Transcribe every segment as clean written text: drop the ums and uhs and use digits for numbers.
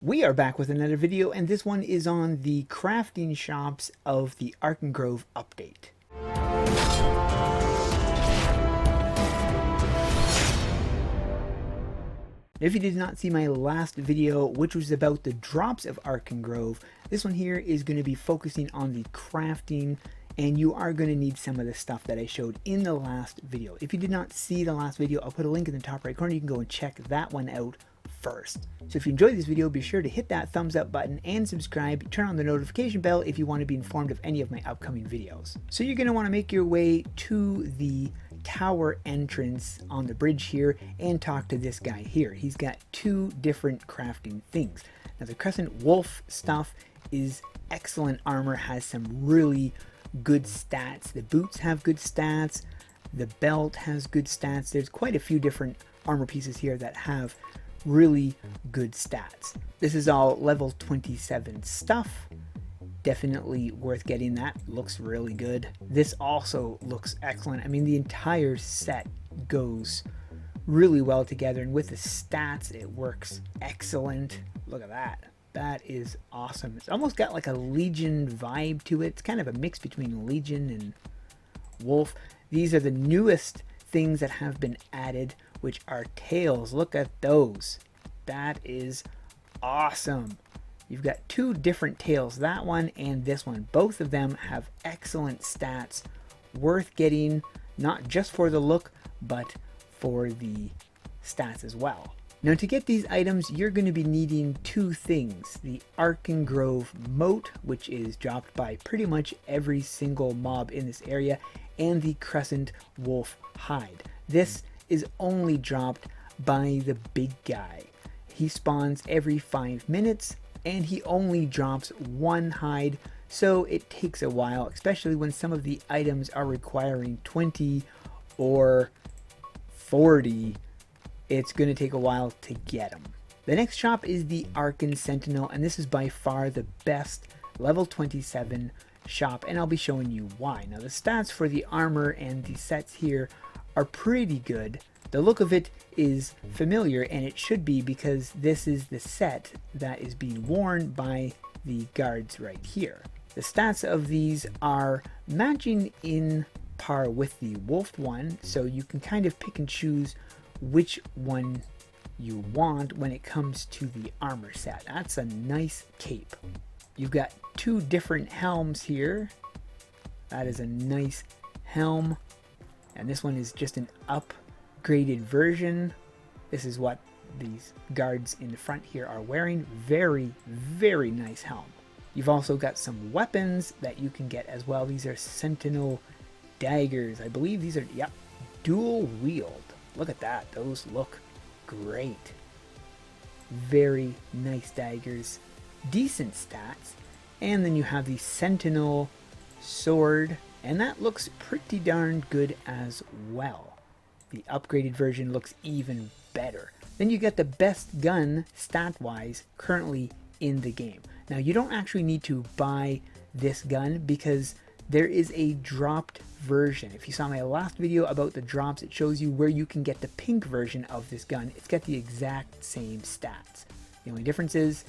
We are back with another video, and this one is on the crafting shops of the Arcangrove update. If you did not see my last video, which was about the drops of Arcangrove, this one here is going to be focusing on the crafting, and you are going to need some of the stuff that I showed in the last video. If you did not see the last video, I'll put a link in the top right corner. You can go and check that one out first. So if you enjoyed this video, be sure to hit that thumbs up button and subscribe. Turn on the notification bell if you want to be informed of any of my upcoming videos. So you're going to want to make your way to the tower entrance on the bridge here and talk to this guy here. He's got two different crafting things. Now the Crescent Wolf stuff is excellent armor, has some really good stats. The boots have good stats. The belt has good stats. There's quite a few different armor pieces here that have really good stats. This is all level 27 stuff. Definitely worth getting. That looks really good. This also looks excellent. I mean, the entire set goes really well together, and with the stats it works excellent. Look at that. That is awesome. It's almost got like a Legion vibe to it. It's kind of a mix between Legion and Wolf. These are the newest things that have been added, which are tails. Look at those. That is awesome. You've got two different tails, that one and this one. Both of them have excellent stats, worth getting, not just for the look, but for the stats as well. Now to get these items, you're going to be needing two things. The Arcangrove moat, which is dropped by pretty much every single mob in this area, and the Crescent Wolf hide. This is only dropped by the big guy. He spawns every 5 minutes, and he only drops one hide, so it takes a while, especially when some of the items are requiring 20 or 40. It's going to take a while to get them. The next shop is the Arcan Sentinel, and this is by far the best level 27 shop, and I'll be showing you why. Now the stats for the armor and the sets here are pretty good. The look of it is familiar, and it should be because this is the set that is being worn by the guards right here. The stats of these are matching in par with the Wolf one, so you can kind of pick and choose which one you want when it comes to the armor set. That's a nice cape. You've got two different helms here. That is a nice helm, and this one is just an upgraded version. This is what these guards in the front here are wearing. Very, very nice helm. You've also got some weapons that you can get as well. These are Sentinel daggers. I believe these are, yep, dual wield. Look at that. Those look great. Very nice daggers. Decent stats. And then you have the Sentinel sword, and that looks pretty darn good as well. The upgraded version looks even better. Then you get the best gun stat-wise currently in the game. Now you don't actually need to buy this gun because there is a dropped version. If you saw my last video about the drops, it shows you where you can get the pink version of this gun. It's got the exact same stats. The only difference is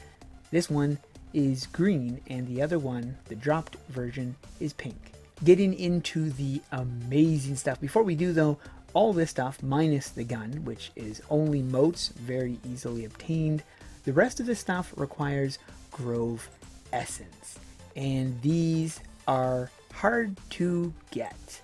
this one is green and the other one, the dropped version, is pink. Getting into the amazing stuff. Before we do though, all this stuff minus the gun, which is only motes, very easily obtained. The rest of the stuff requires Grove Essence, and these are hard to get.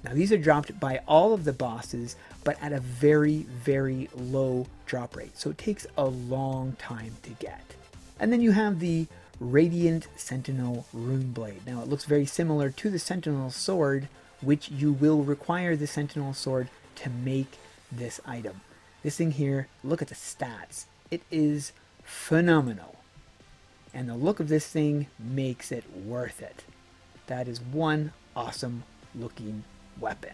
Now these are dropped by all of the bosses, but at a very, very low drop rate, so it takes a long time to get. And then you have the Radiant Sentinel Rune Blade. Now it looks very similar to the Sentinel Sword, which you will require the Sentinel Sword to make this item. This thing here, look at the stats. It is phenomenal. And the look of this thing makes it worth it. That is one awesome looking weapon.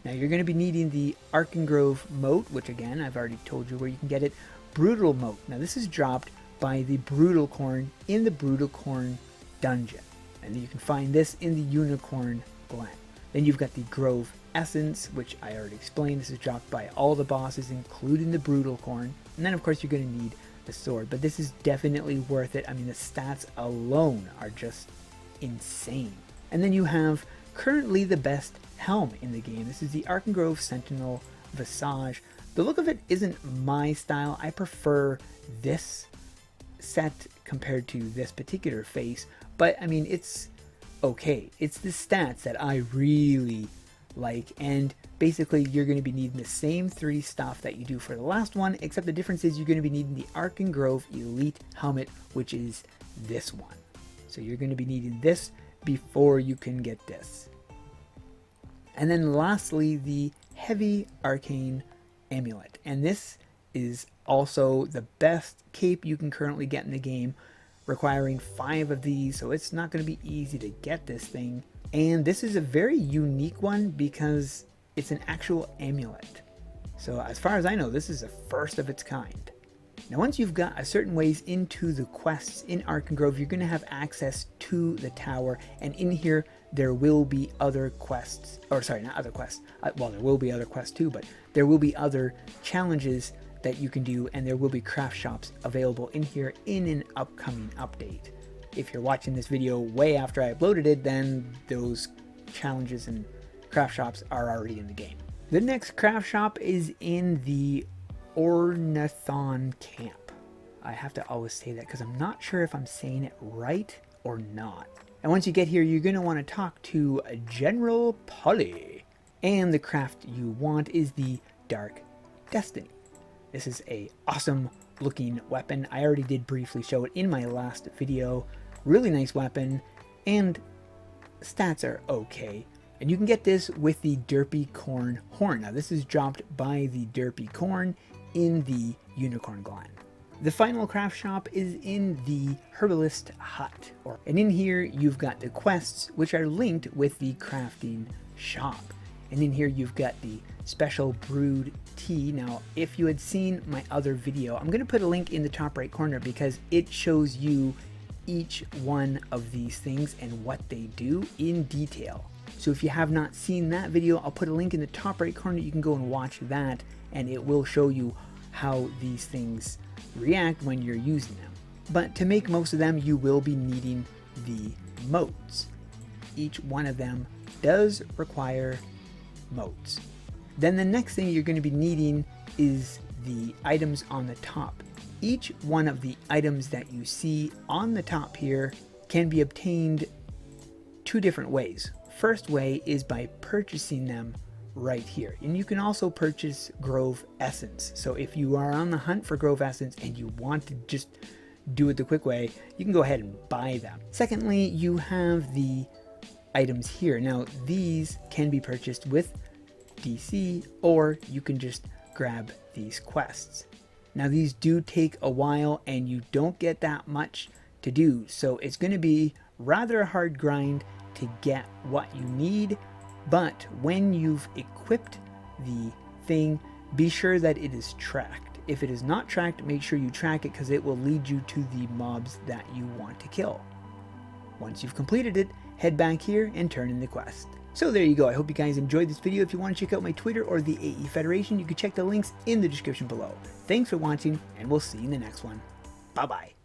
Now you're going to be needing the Arcangrove moat, which again, I've already told you where you can get it. Brutal moat. Now this is dropped by the Brutal Corn in the Brutal Corn dungeon. And you can find this in the Unicorn Glen. Then you've got the Grove Essence, which I already explained. This is dropped by all the bosses, including the Brutal Corn. And then of course you're going to need the sword, but this is definitely worth it. I mean, the stats alone are just insane. And then you have currently the best helm in the game. This is the Arcangrove Sentinel Visage. The look of it isn't my style. I prefer this set compared to this particular face, but I mean, it's okay. It's the stats that I really like, and basically you're going to be needing the same 3 stuff that you do for the last one, except the difference is you're going to be needing the Arcangrove Elite Helmet, which is this one. So you're going to be needing this before you can get this. And then lastly, the Heavy Arcane Amulet, and this is also the best cape you can currently get in the game, requiring 5 of these, so it's not going to be easy to get this thing. And this is a very unique one because it's an actual amulet. So as far as I know, this is the first of its kind. Now once you've got a certain ways into the quests in Arcangrove, you're going to have access to the tower, and in here there will be other quests, or sorry, not other quests, well, there will be other quests too, but there will be other challenges that you can do, and there will be craft shops available in here in an upcoming update. If you're watching this video way after I uploaded it, then those challenges and craft shops are already in the game. The next craft shop is in the Ornathon camp. I have to always say that because I'm not sure if I'm saying it right or not. And once you get here, you're going to want to talk to General Polly. And the craft you want is the Dark Destiny. This is a awesome looking weapon. I already did briefly show it in my last video. Really nice weapon, and stats are okay. And you can get this with the Derpy Corn Horn. Now this is dropped by the Derpy Corn in the Unicorn Glen. The final craft shop is in the Herbalist Hut. And in here you've got the quests, which are linked with the crafting shop. And in here you've got the special brewed tea. Now if you had seen my other video, I'm going to put a link in the top right corner because it shows you each one of these things and what they do in detail. So if you have not seen that video, I'll put a link in the top right corner. You can go and watch that, and it will show you how these things react when you're using them. But to make most of them, you will be needing the motes. Each one of them does require motes. Then the next thing you're going to be needing is the items on the top. Each one of the items that you see on the top here can be obtained 2 different ways. First way is by purchasing them right here. And you can also purchase Grove Essence. So if you are on the hunt for Grove Essence and you want to just do it the quick way, you can go ahead and buy them. Secondly, you have the items here. Now these can be purchased with DC, or you can just grab these quests. Now these do take a while and you don't get that much to do, so it's going to be rather a hard grind to get what you need. But when you've equipped the thing, be sure that it is tracked. If it is not tracked, make sure you track it because it will lead you to the mobs that you want to kill. Once you've completed it, head back here and turn in the quest. So there you go. I hope you guys enjoyed this video. If you want to check out my Twitter or the AE Federation, you can check the links in the description below. Thanks for watching, and we'll see you in the next one. Bye-bye.